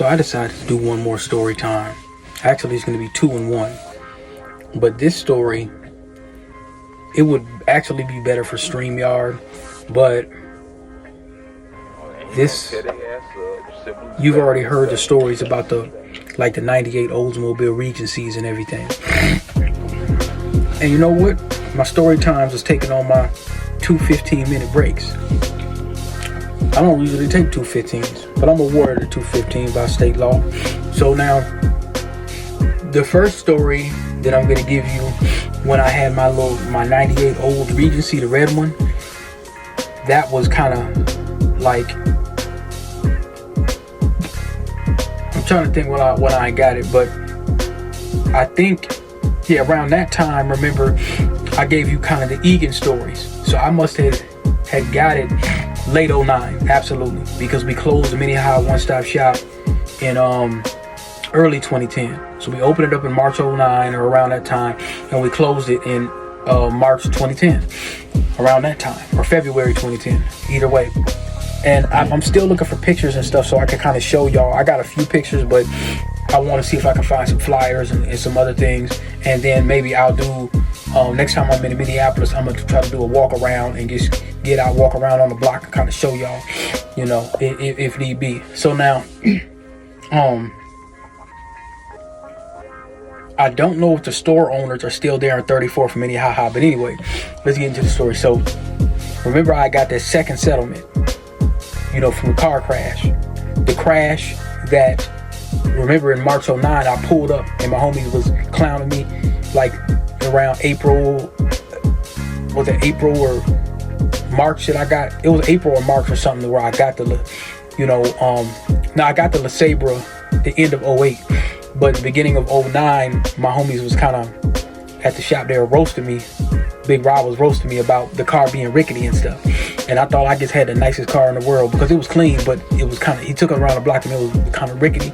So I decided to do one more story time. Actually, it's going to be 2 in 1. But this story, it would actually be better for StreamYard. But this, you've already heard the stories about the 98 Oldsmobile Regencies and everything. And you know what? My story times is taking on my 2 15-minute breaks. I don't usually take 2 15s, but I'm awarded a 2 15 by state law. So now, the first story that I'm going to give you, when I had my 98 old Regency, the red one, that was kind of like, I'm trying to think when I got it, but I think, yeah, around that time, remember, I gave you kind of the Egan stories. So I must have had got it late 09, absolutely, because we closed the Minnehaha one-stop shop in early 2010. So we opened it up in March 09 or around that time, and we closed it in March 2010, around that time, or February 2010, either way. And I'm still looking for pictures and stuff so I can kind of show y'all. I got a few pictures, but I want to see if I can find some flyers and some other things, and then maybe I'll do, next time I'm in Minneapolis, I'm going to try to do a walk around and just get out, walk around on the block and kind of show y'all, you know, if need be. So now, I don't know if the store owners are still there in 34th Minnehaha, but anyway, let's get into the story. So remember, I got that second settlement, you know, from the car crash. The crash that, remember, in March 09, I pulled up and my homies was clowning me like around April, was it April or March that I got, it was April or March or something where I got the, you know, now I got the LeSabre the end of 08, but the beginning of 09, my homies was kind of at the shop, they were roasting me. Big Rob was roasting me about the car being rickety and stuff. And I thought I just had the nicest car in the world because it was clean, but it was kind of, he took it around the block and it was kind of rickety,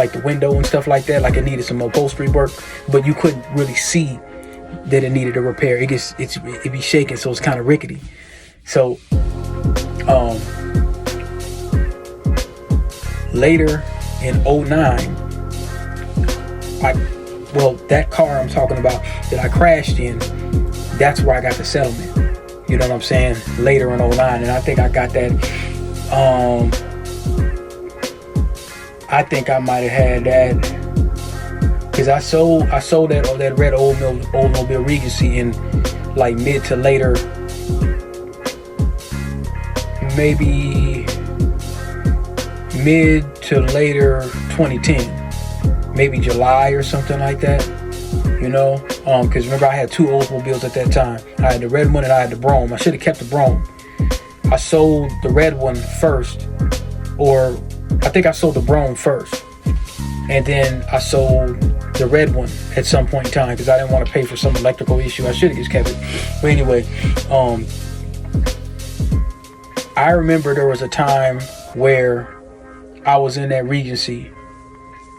like the window and stuff like that, like it needed some upholstery work, but you couldn't really see that it needed a repair. It'd be shaking, so it's kind of rickety. So later in 09, that car I'm talking about that I crashed in, that's where I got the settlement. You know what I'm saying? Later in 09, and I think I got that. I think I might have had that because I sold that red Oldsmobile Regency in like mid to later, maybe mid to later 2010, maybe July or something like that. You know, because remember I had 2 Oldsmobiles at that time. I had the red one and I had the Brougham. I should have kept the Brougham. I sold the red one first, or I think I sold the Brougham first, and then I sold the red one at some point in time because I didn't want to pay for some electrical issue. I should have just kept it. But anyway, I remember there was a time where I was in that Regency,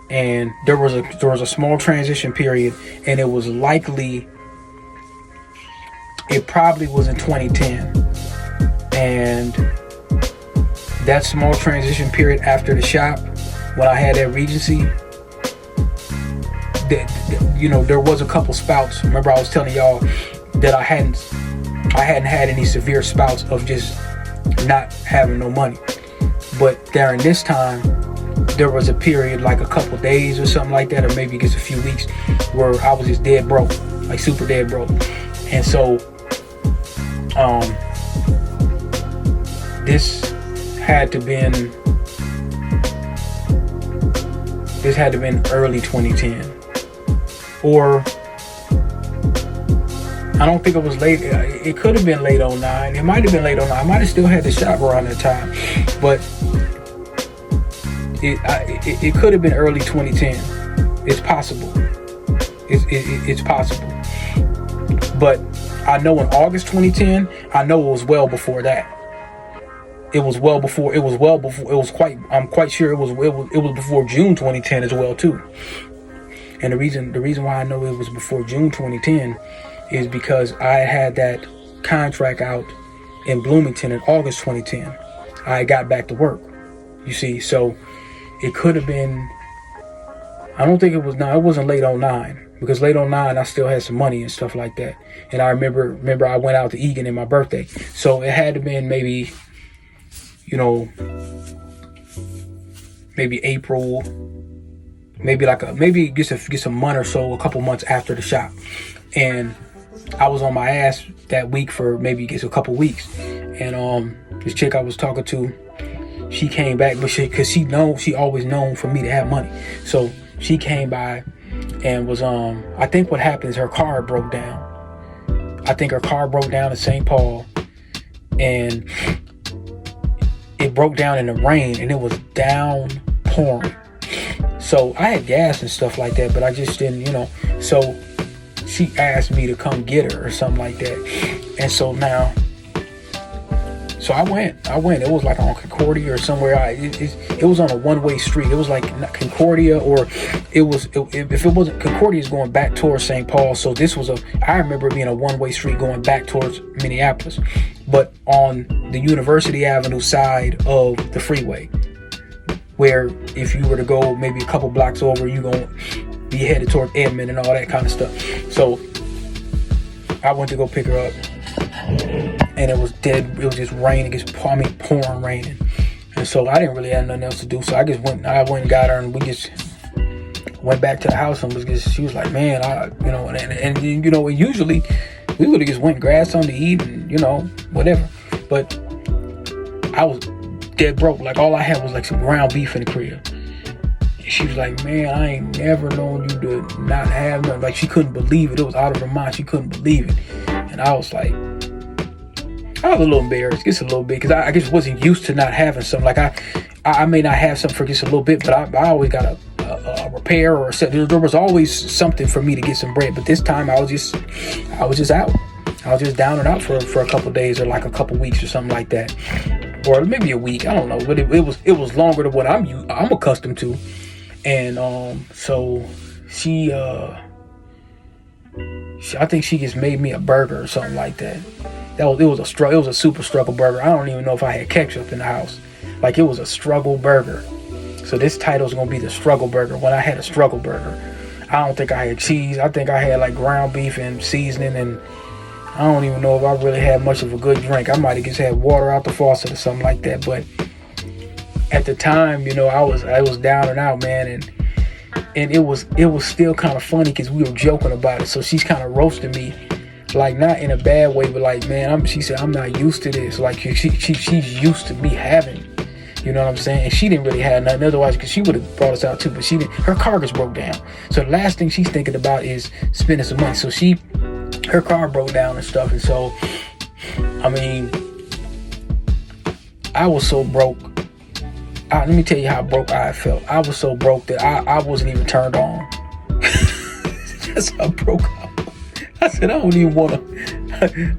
and there was a small transition period, and it was likely, it probably was in 2010, and that small transition period after the shop, when I had that Regency, you know, there was a couple spouts. Remember I was telling y'all that I hadn't had any severe spouts of just not having no money, but during this time there was a period, like a couple days or something like that, or maybe just a few weeks, where I was just dead broke, like super dead broke. And so this had to been early 2010, or I don't think it was late. It could have been late 09. It might have been late 09. I might have still had the shop around that time, but it could have been early 2010. It's possible. It's possible. But I know in August 2010, I know it was well before that. I'm quite sure it was before June 2010 as well too. And the reason why I know it was before June 2010 is because I had that contract out in Bloomington in August 2010. I got back to work. You see, so It could have been, I don't think it was, no, it wasn't late '09, because late '09 I still had some money and stuff like that. And I remember I went out to Egan in my birthday. So it had to been maybe, maybe April, maybe just a month or so, a couple months after the shop. And I was on my ass that week for maybe just a couple weeks. And this chick I was talking to, she came back, but she always known for me to have money. So she came by and was I think what happened is her car broke down. I think her car broke down in St. Paul, and it broke down in the rain, and it was downpouring. So I had gas and stuff like that, but I just didn't, so she asked me to come get her or something like that. And so I went. It was like on Concordia or somewhere. It was on a one-way street. It was like Concordia, or if it wasn't, Concordia is going back towards St. Paul. So I remember being a one-way street going back towards Minneapolis, but on the University Avenue side of the freeway, where if you were to go maybe a couple blocks over, you're going to be headed toward Edmond and all that kind of stuff. So I went to go pick her up, and it was dead. It was just raining, pouring raining. And so I didn't really have nothing else to do. So I went and got her, and we just went back to the house, and she was like, man, and usually we would have just went and grabbed something to eat and, whatever. But I was dead broke. Like, all I had was like some ground beef in the crib. And she was like, man, I ain't never known you to not have nothing. Like, she couldn't believe it. It was out of her mind. She couldn't believe it. And I was like, I was a little embarrassed, just a little bit, because I just wasn't used to not having something. Like, I may not have something for just a little bit, but I always got a repair or a set. There was always something for me to get some bread. But this time I was just out. I was just down and out for a couple of days, or like a couple weeks or something like that, or maybe a week. I don't know, but it was longer than what I'm accustomed to. And so she I think she just made me a burger or something like that. It was a super struggle burger. I don't even know if I had ketchup in the house. Like, it was a struggle burger. So this title's gonna be the struggle burger. When I had a struggle burger, I don't think I had cheese. I think I had like ground beef and seasoning, and I don't even know if I really had much of a good drink. I might have just had water out the faucet or something like that. But at the time, I was down and out, man, and it was still kind of funny because we were joking about it. So she's kind of roasting me, like, not in a bad way, but like, man, she said, I'm not used to this. Like, she's used to me having, you know what I'm saying? And she didn't really have nothing otherwise, because she would have brought us out too, but she didn't. Her car just broke down. So the last thing she's thinking about is spending some money. So her car broke down and stuff. And so, I mean, I was so broke. Let me tell you how broke I felt. I was so broke that I wasn't even turned on. That's how broke I was. I said, I don't even want to.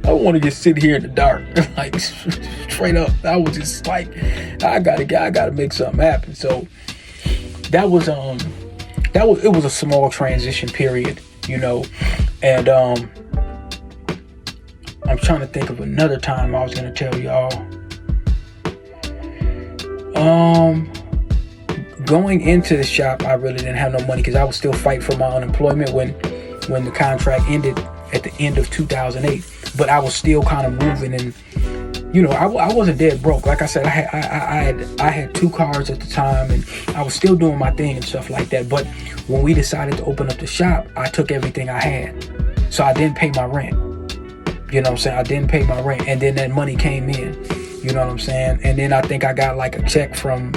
I want to just sit here in the dark, like, straight up. I was just like, I gotta make something happen. So it was a small transition period, and I'm trying to think of another time I was gonna tell y'all. Going into the shop, I really didn't have no money, because I was still fighting for my unemployment when the contract ended at the end of 2008. But I was still kind of moving, and I wasn't dead broke. Like I said, I had 2 cars at the time, and I was still doing my thing and stuff like that. But when we decided to open up the shop, I took everything I had, so I didn't pay my rent. You know what I'm saying? I didn't pay my rent, and then that money came in. You know what I'm saying? And then I think I got like a check from,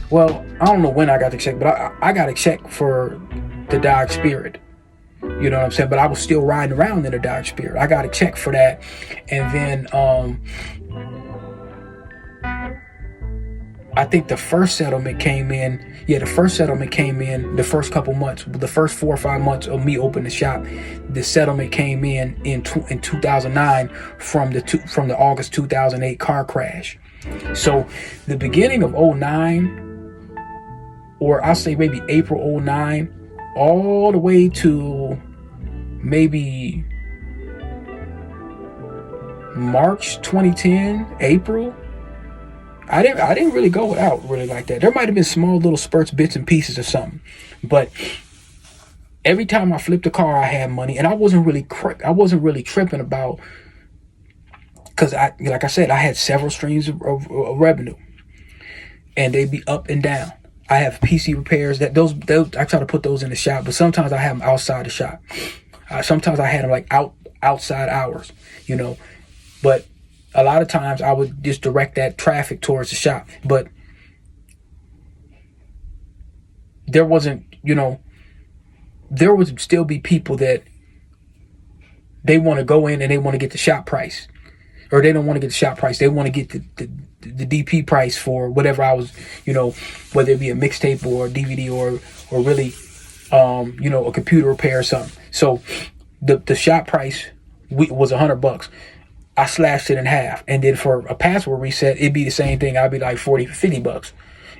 well, I don't know when I got the check, but I got a check for the Dodge Spirit. You know what I'm saying? But I was still riding around in a Dodge Spirit. I got a check for that. And then I think the first settlement came in. Yeah, the first settlement came in the first couple months. The first 4 or 5 months of me opening the shop, the settlement came in 2009 from the August 2008 car crash. So the beginning of 09, or I'll say maybe April 09, all the way to maybe March 2010, April, I didn't really go out really like that. There might have been small little spurts, bits and pieces or something, but every time I flipped a car, I had money, and I wasn't really tripping about, because like I said, I had several streams of revenue, and they'd be up and down. I have PC repairs those I try to put those in the shop, but sometimes I have them outside the shop. Sometimes I had them like outside hours, but a lot of times I would just direct that traffic towards the shop. But there wasn't, there would still be people that they want to go in and they want to get the shop price, or they don't want to get the shop price. They want to get the DP price for whatever I was, whether it be a mixtape or a DVD or really, a computer repair or something. So the shop price was $100. I slashed it in half, and then for a password reset, it'd be the same thing. I'd be like $50.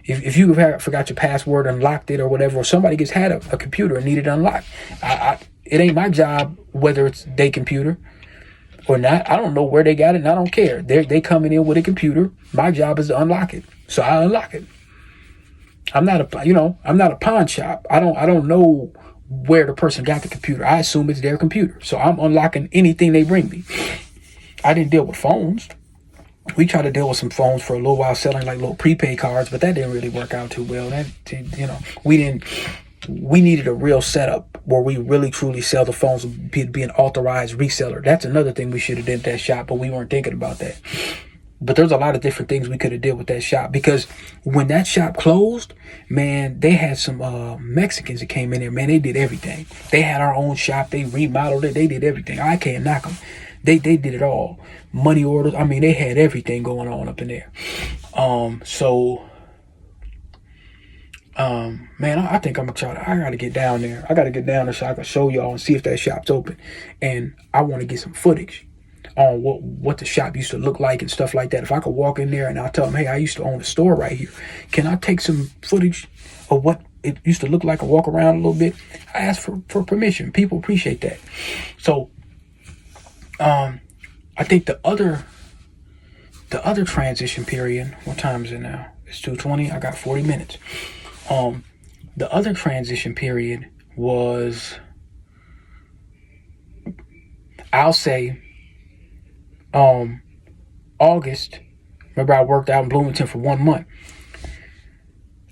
If you forgot your password, unlocked it or whatever, or somebody had a computer and needed it unlocked, it ain't my job whether it's their computer or not. I don't know where they got it, and I don't care. They coming in with a computer. My job is to unlock it, so I unlock it. I'm not a pawn shop. I don't know where the person got the computer. I assume it's their computer, so I'm unlocking anything they bring me. I didn't deal with phones. We tried to deal with some phones for a little while, selling like little prepaid cards, but that didn't really work out too well. We needed a real setup where we really truly sell the phones, be an authorized reseller. That's another thing we should have did at that shop, but we weren't thinking about that. But there's a lot of different things we could have did with that shop, because when that shop closed, man, they had some Mexicans that came in there. Man, they did everything. They had our own shop. They remodeled it. They did everything. I can't knock them. They did it all. Money orders. I mean, they had everything going on up in there. Man, I think I gotta get down there. I gotta get down there so I can show y'all and see if that shop's open. And I want to get some footage on what the shop used to look like and stuff like that. If I could walk in there and I'll tell them, hey, I used to own a store right here. Can I take some footage of what it used to look like and walk around a little bit? I ask for permission. People appreciate that. So, I think the other transition period, what time is it now? It's 2:20. I got 40 minutes. The other transition period was, I'll say, August. Remember, I worked out in Bloomington for 1 month.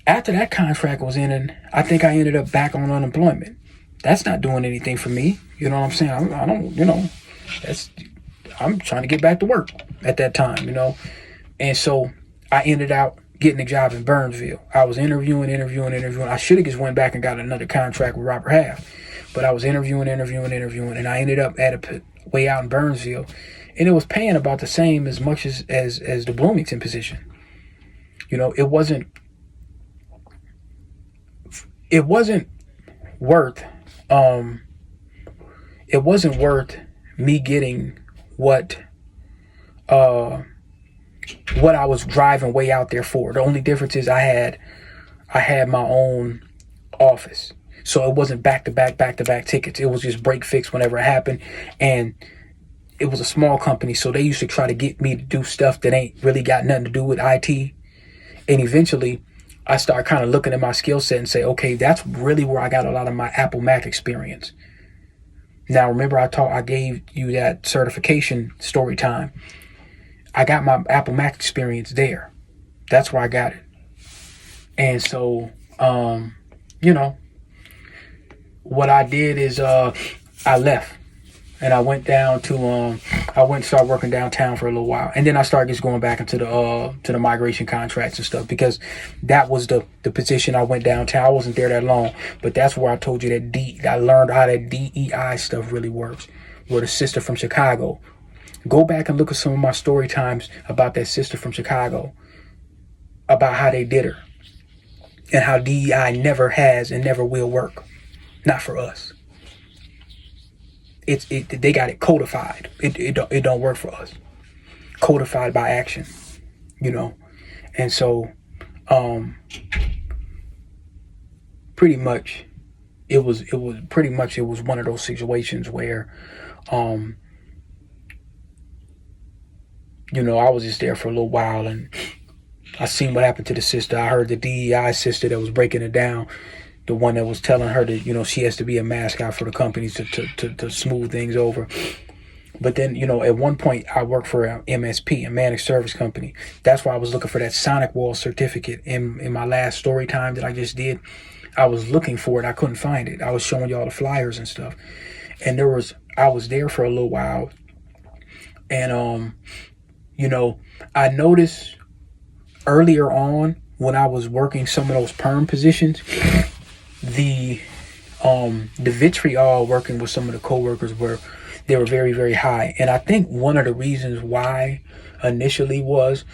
After that contract was ending, I think I ended up back on unemployment. That's not doing anything for me. You know what I'm saying? I don't, I'm trying to get back to work at that time, And so I ended up getting a job in Burnsville. I was interviewing. I should have just went back and got another contract with Robert Half. But I was interviewing, and I ended up way out in Burnsville. And it was paying about the same as much as the Bloomington position. It wasn't worth me getting what I was driving way out there for. The only difference is I had my own office. So it wasn't back-to-back tickets. It was just break fix whenever it happened. And it was a small company, so they used to try to get me to do stuff that ain't really got nothing to do with IT. And eventually, I started kind of looking at my skill set and say, okay, that's really where I got a lot of my Apple Mac experience. Now, remember I gave you that certification Storytime. I got my Apple Mac experience there. That's where I got it. And so, what I did is I left. And I went down to and started working downtown for a little while, and then I started just going back into the migration contracts and stuff, because that was the position. I went downtown. I wasn't there that long, but that's where I told you that I learned how that DEI stuff really works. With a sister from Chicago. Go back and look at some of my story times about that sister from Chicago, about how they did her, and how DEI never has and never will work, not for us. They got it codified. It don't work for us. Codified by action, and so pretty much it was one of those situations where I was just there for a little while, and I seen what happened to the sister. I heard the DEI sister that was breaking it down, the one that was telling her that, you know, she has to be a mascot for the companies to smooth things over. But then, you know, at one point I worked for a MSP, a managed service company. That's why I was looking for that Sonic Wall certificate in my last story time that I just did. I was looking for it. I couldn't find it. I was showing y'all the flyers and stuff. And I was there for a little while. And, you know, I noticed earlier on when I was working some of those perm positions, the vitriol working with some of the coworkers they were very, very high. And I think one of the reasons why initially was,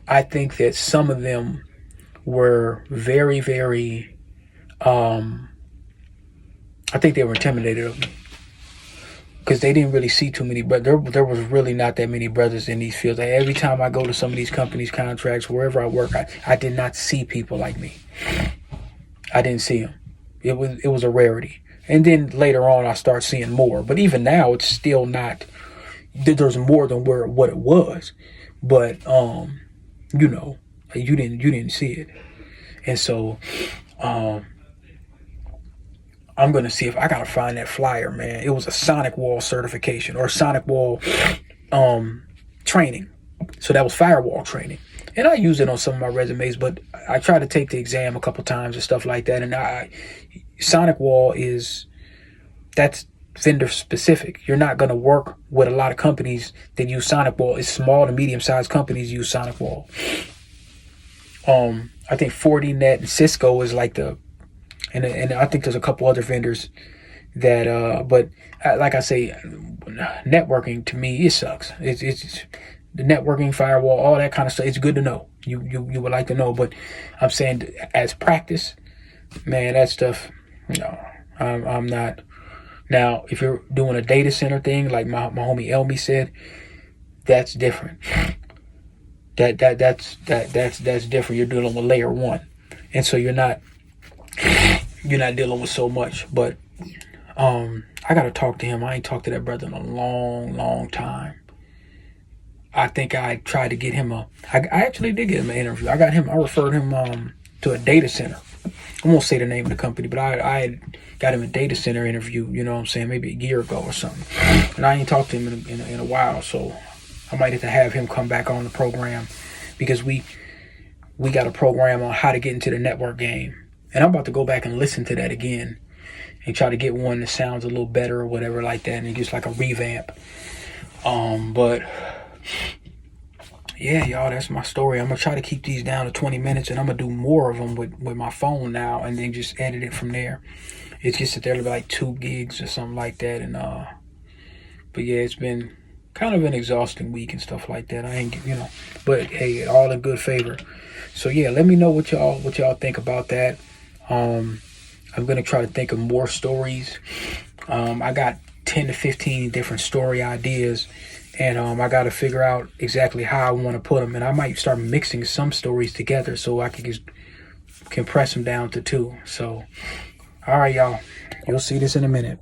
I think that some of them were very, very, I think they were intimidated of me. Because they didn't really see too many, but there was really not that many brothers in these fields. Like every time I go to some of these companies' contracts, wherever I work, I did not see people like me. I didn't see them. It was a rarity. And then later on, I start seeing more. But even now, it's still not. There's more than what it was. But you know, you didn't see it, and so I'm going to see if I got to find that flyer, man. It was a Sonic Wall certification or Sonic Wall training. So that was firewall training. And I use it on some of my resumes, but I try to take the exam a couple times and stuff like that. And Sonic Wall that's vendor specific. You're not going to work with a lot of companies that use Sonic Wall. It's small to medium sized companies use Sonic Wall. I think Fortinet and Cisco is like and I think there's a couple other vendors that, but like I say, networking to me, it sucks. It's the networking, firewall, all that kind of stuff. It's good to know. You would like to know, but I'm saying as practice, man, that stuff, no, I'm not. Now, if you're doing a data center thing, like my homie Elmi said, that's different. That's different. You're dealing with layer one, and so you're not dealing with so much. But I gotta talk to him. I ain't talked to that brother in a long time. I think I tried to get him I actually did get him an interview. I referred him to a data center. I won't say the name of the company, but I got him a data center interview, you know what I'm saying, maybe a year ago or something. And I ain't talked to him in a while, so I might have to have him come back on the program, because we got a program on how to get into the network game. And I'm about to go back and listen to that again and try to get one that sounds a little better or whatever like that, and just like a revamp. But yeah, y'all, that's my story. I'm going to try to keep these down to 20 minutes, and I'm going to do more of them with my phone now, and then just edit it from there. It's just that there'll be like 2 gigs or something like that. And but yeah, it's been kind of an exhausting week and stuff like that. I ain't, you know, but hey, all in good favor. So yeah, let me know what y'all think about that. I'm going to try to think of more stories. I got 10 to 15 different story ideas. And I got to figure out exactly how I want to put them. And I might start mixing some stories together so I can just compress them down to 2. So, all right, y'all. You'll see this in a minute.